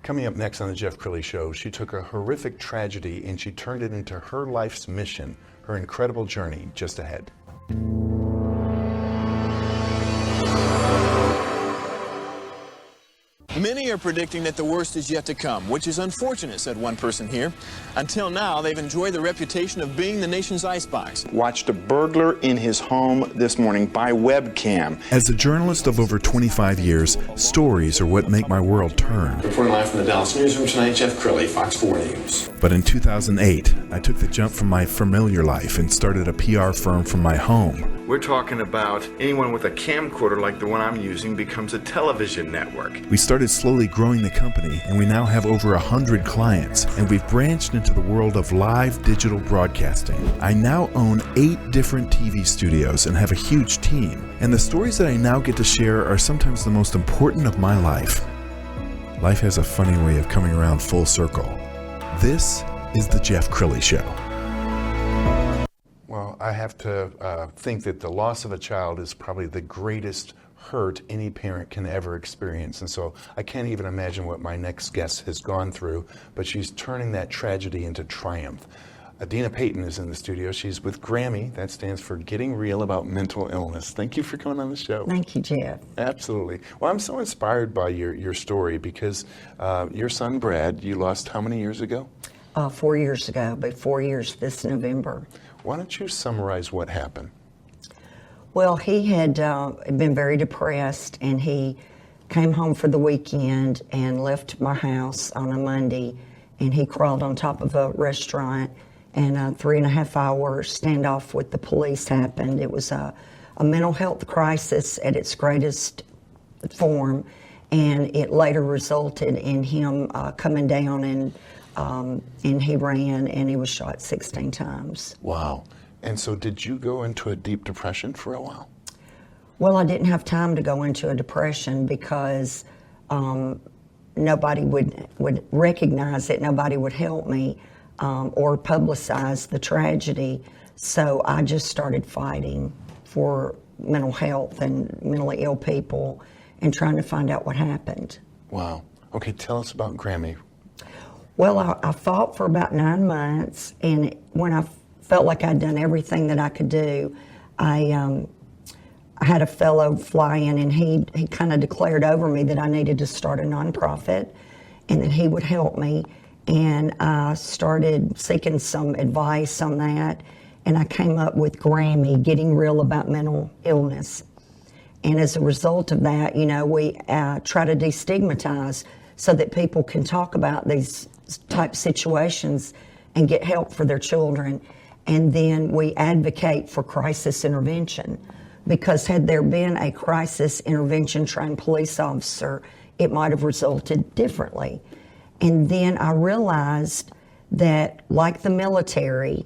Coming up next on the Jeff Crilley Show, she took a horrific tragedy and she turned it into her life's mission, her incredible journey just ahead. Many are predicting that the worst is yet to come, which is unfortunate, said one person here. Until now, they've enjoyed the reputation of being the nation's icebox. Watched a burglar in his home this morning by webcam. As a journalist of over 25 years, stories are what make my world turn. Reporting live from the Dallas newsroom tonight, Jeff Crilley, Fox 4 News. But in 2008, I took the jump from my familiar life and started a PR firm from my home. We're talking about anyone with a camcorder like the one I'm using becomes a television network. We started slowly growing the company, and we now have over 100 clients, and we've branched into the world of live digital broadcasting. I now own 8 different TV studios and have a huge team, and the stories that I now get to share are sometimes the most important of my life. Life has a funny way of coming around full circle. This is the Jeff Crilley Show. Well, I have to think that the loss of a child is probably the greatest hurt any parent can ever experience. And so I can't even imagine what my next guest has gone through, but she's turning that tragedy into triumph. Adina Peyton is in the studio. She's with GRAMI. That stands for Getting Real About Mental Illness. Thank you for coming on the show. Thank you, Jeff. Absolutely. Well, I'm so inspired by your story because your son, Brad, you lost how many years ago? 4 years ago, but 4 years this November. Why don't you summarize what happened? Well, he had been very depressed, and he came home for the weekend and left my house on a Monday, and he crawled on top of a restaurant, and a 3.5-hour standoff with the police happened. It was a mental health crisis at its greatest form, and it later resulted in him coming down, and he ran, and he was shot 16 times. Wow. And so did you go into a deep depression for a while? Well, I didn't have time to go into a depression because nobody would recognize it, nobody would help me or publicize the tragedy. So I just started fighting for mental health and mentally ill people and trying to find out what happened. Wow. Okay, tell us about GRAMI. Well, I fought for about 9 months, and when I felt like I'd done everything that I could do, I had a fellow fly in, and he kind of declared over me that I needed to start a nonprofit and that he would help me. And I started seeking some advice on that, and I came up with GRAMI, Getting Real About Mental Illness. And as a result of that, you know, we try to destigmatize so that people can talk about these type situations and get help for their children. And then we advocate for crisis intervention, because had there been a crisis intervention trained police officer, it might have resulted differently. And then I realized that, like the military,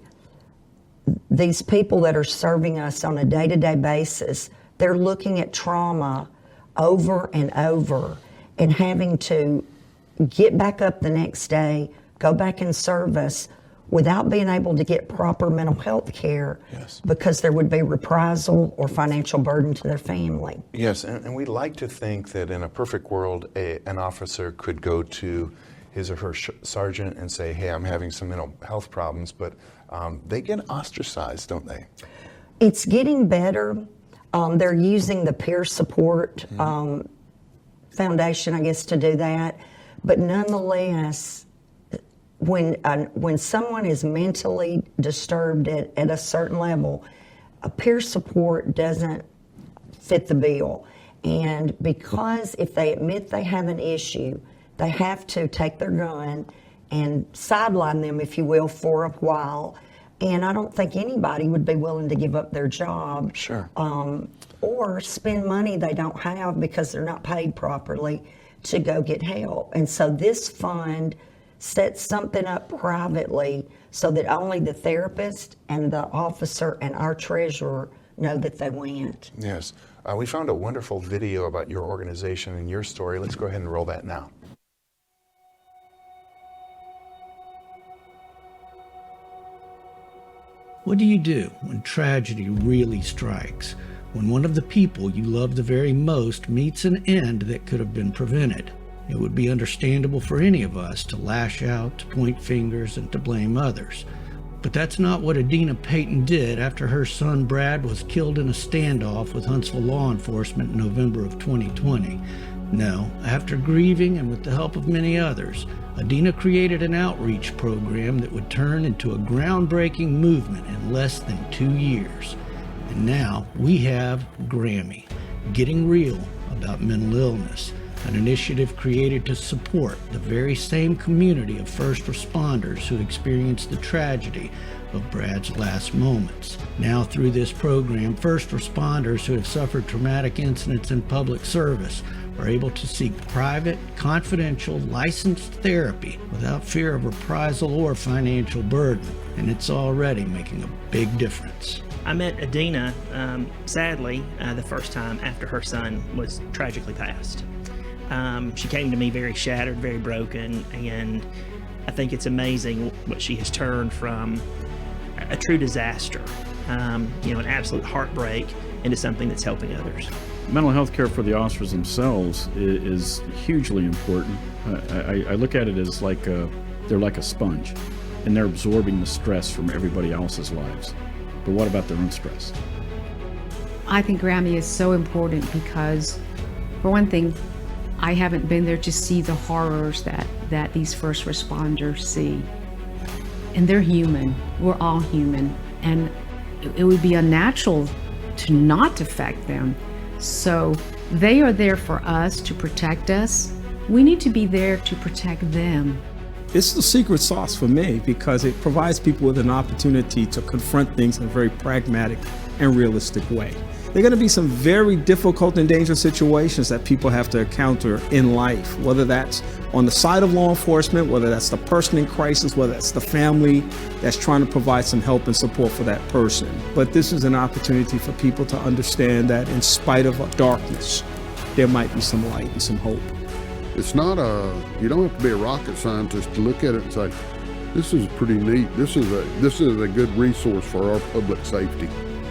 these people that are serving us on a day-to-day basis, they're looking at trauma over and over and having to get back up the next day, go back in service without being able to get proper mental health care. Yes. Because there would be reprisal or financial burden to their family. Yes, and we like to think that in a perfect world, an officer could go to his or her sergeant and say, hey, I'm having some mental health problems, but they get ostracized, don't they? It's getting better. They're using the peer support foundation, I guess, to do that. But nonetheless, when someone is mentally disturbed at a certain level, a peer support doesn't fit the bill. And because if they admit they have an issue, they have to take their gun and sideline them, if you will, for a while. And I don't think anybody would be willing to give up their job. Sure. Or spend money they don't have because they're not paid properly to go get help. And so this fund sets something up privately so that only the therapist and the officer and our treasurer know that they went. Yes. We found a wonderful video about your organization and your story. Let's go ahead and roll that now. What do you do when tragedy really strikes? When one of the people you love the very most meets an end that could have been prevented? It would be understandable for any of us to lash out, to point fingers, and to blame others. But that's not what Adina Peyton did after her son Brad was killed in a standoff with Huntsville law enforcement in November of 2020. No, after grieving and with the help of many others, Adina created an outreach program that would turn into a groundbreaking movement in less than 2 years. And now we have GRAMI, Getting Real About Mental Illness, an initiative created to support the very same community of first responders who experienced the tragedy of Brad's last moments. Now through this program, first responders who have suffered traumatic incidents in public service are able to seek private, confidential, licensed therapy without fear of reprisal or financial burden, and it's already making a big difference. I met Adina, sadly, the first time after her son was tragically passed. She came to me very shattered, very broken, and I think it's amazing what she has turned from a true disaster, an absolute heartbreak, into something that's helping others. Mental health care for the officers themselves is hugely important. I look at it as they're like a sponge, and they're absorbing the stress from everybody else's lives. But what about their own stress? I think GRAMI is so important because, for one thing, I haven't been there to see the horrors that these first responders see. And they're human. We're all human. And it would be unnatural to not affect them. So they are there for us to protect us. We need to be there to protect them. It's the secret sauce for me because it provides people with an opportunity to confront things in a very pragmatic and realistic way. There are going to be some very difficult and dangerous situations that people have to encounter in life, whether that's on the side of law enforcement, whether that's the person in crisis, whether that's the family that's trying to provide some help and support for that person. But this is an opportunity for people to understand that in spite of darkness, there might be some light and some hope. It's not you don't have to be a rocket scientist to look at it and say, this is pretty neat. This is a good resource for our public safety.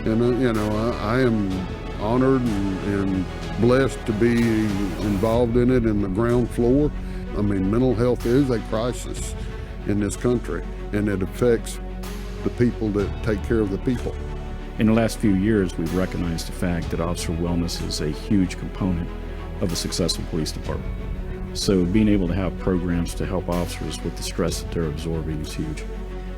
And I am honored and blessed to be involved in it in the ground floor. I mean, mental health is a crisis in this country, and it affects the people that take care of the people. In the last few years, we've recognized the fact that officer wellness is a huge component of a successful police department. So being able to have programs to help officers with the stress that they're absorbing is huge.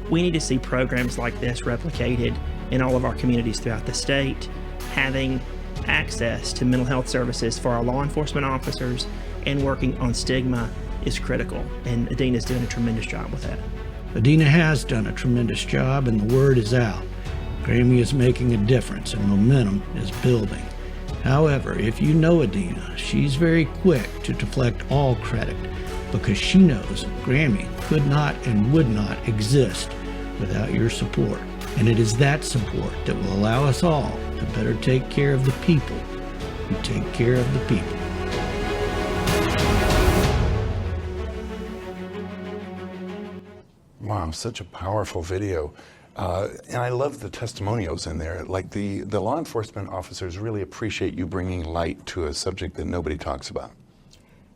We need to see programs like this replicated in all of our communities throughout the state, having access to mental health services for our law enforcement officers and working on stigma is critical, and Adina's doing a tremendous job with that. Adina has done a tremendous job, and the word is out. GRAMI is making a difference, and momentum is building. However, if you know Adina, she's very quick to deflect all credit because she knows GRAMI could not and would not exist without your support. And it is that support that will allow us all to better take care of the people who take care of the people. Wow, such a powerful video. And I love the testimonials in there. Like the law enforcement officers really appreciate you bringing light to a subject that nobody talks about.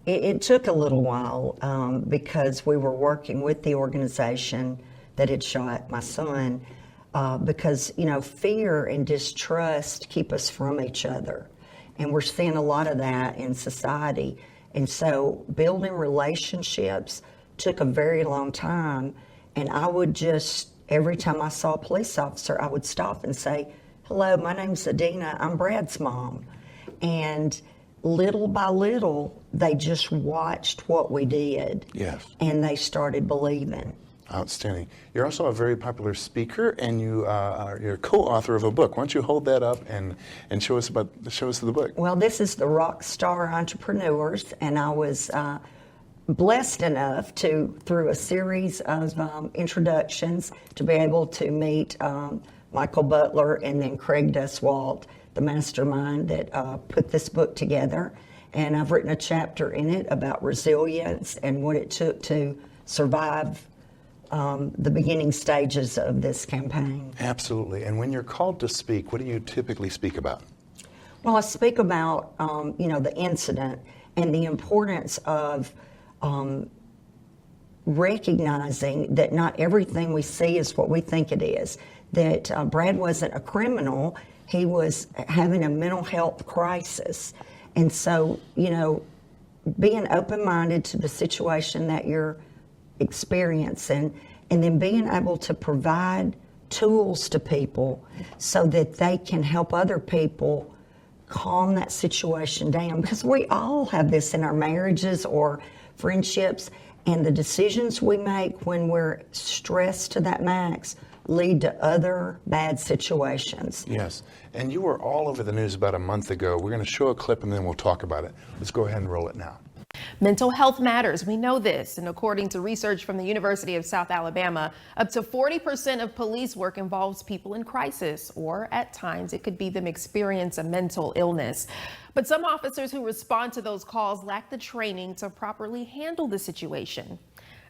It took a little while because we were working with the organization that had shot my son because, fear and distrust keep us from each other. And we're seeing a lot of that in society. And so building relationships took a very long time. And I would just, every time I saw a police officer, I would stop and say, hello, my name's Adina, I'm Brad's mom. And little by little, they just watched what we did. Yes. And they started believing. Outstanding. You're also a very popular speaker, and you're a co-author of a book. Why don't you hold that up and show us the book? Well, this is the Rockstar Entrepreneurs, and I was blessed enough to, through a series of introductions, to be able to meet Michael Butler and then Craig Duswalt, the mastermind that put this book together. And I've written a chapter in it about resilience and what it took to survive the beginning stages of this campaign. Absolutely. And when you're called to speak, what do you typically speak about? Well, I speak about, the incident and the importance of recognizing that not everything we see is what we think it is. That Brad wasn't a criminal, he was having a mental health crisis. And so, you know, being open-minded to the situation that you're experiencing, and then being able to provide tools to people so that they can help other people calm that situation down. Because we all have this in our marriages or friendships, and the decisions we make when we're stressed to that max lead to other bad situations. Yes, and you were all over the news about a month ago. We're going to show a clip and then we'll talk about it. Let's go ahead and roll it now. Mental health matters. We know this. And according to research from the University of South Alabama, up to 40% of police work involves people in crisis, or at times it could be them experience a mental illness. But some officers who respond to those calls lack the training to properly handle the situation.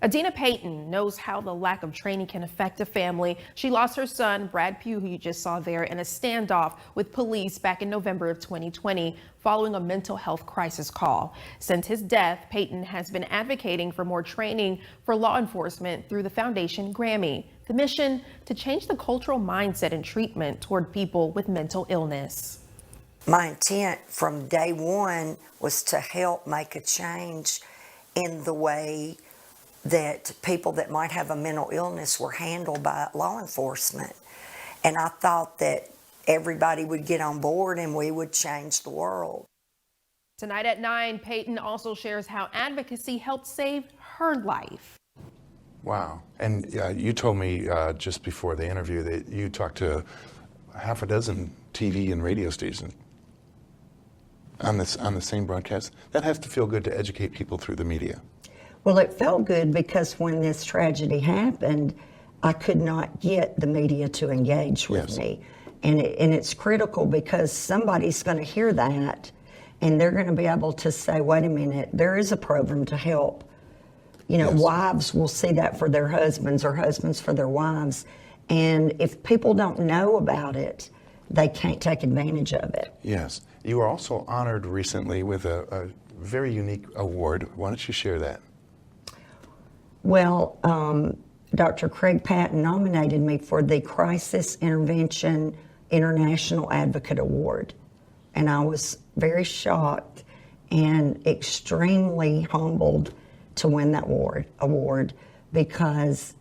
Adina Peyton knows how the lack of training can affect a family. She lost her son, Brad Pugh, who you just saw there, in a standoff with police back in November of 2020 following a mental health crisis call. Since his death, Peyton has been advocating for more training for law enforcement through the foundation GRAMI. The mission to change the cultural mindset and treatment toward people with mental illness. My intent from day one was to help make a change in the way that people that might have a mental illness were handled by law enforcement. And I thought that everybody would get on board and we would change the world. Tonight at 9, Peyton also shares how advocacy helped save her life. Wow. And you told me just before the interview that you talked to half a dozen TV and radio stations on the same broadcast. That has to feel good to educate people through the media. Well, it felt good because when this tragedy happened, I could not get the media to engage with me. And it's critical because somebody's going to hear that and they're going to be able to say, wait a minute, there is a program to help. You know, wives will see that for their husbands or husbands for their wives. And if people don't know about it, they can't take advantage of it. Yes. You were also honored recently with a very unique award. Why don't you share that? Well, Dr. Craig Patton nominated me for the Crisis Intervention International Advocate Award. And I was very shocked and extremely humbled to win that award because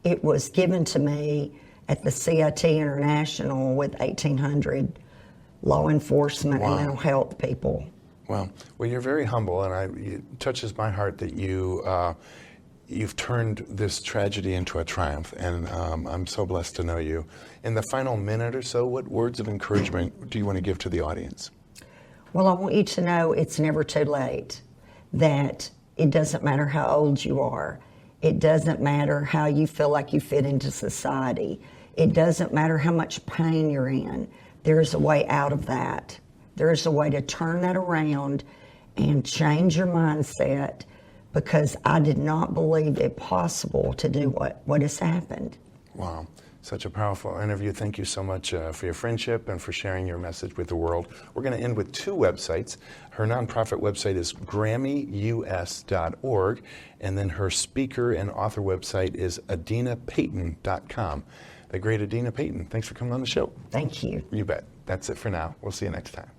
it was given to me at the CIT International with 1,800 law enforcement and mental health people. Well, you're very humble, and it touches my heart that you've turned this tragedy into a triumph, and I'm so blessed to know you. In the final minute or so, what words of encouragement do you want to give to the audience? Well, I want you to know it's never too late, that it doesn't matter how old you are. It doesn't matter how you feel like you fit into society. It doesn't matter how much pain you're in. There's a way out of that. There's a way to turn that around and change your mindset, because I did not believe it possible to do what has happened. Wow, such a powerful interview. Thank you so much for your friendship and for sharing your message with the world. We're going to end with 2 websites. Her nonprofit website is GRAMIUS.org, and then her speaker and author website is AdinaPeyton.com. The great Adina Peyton, thanks for coming on the show. Thank you. You bet. That's it for now. We'll see you next time.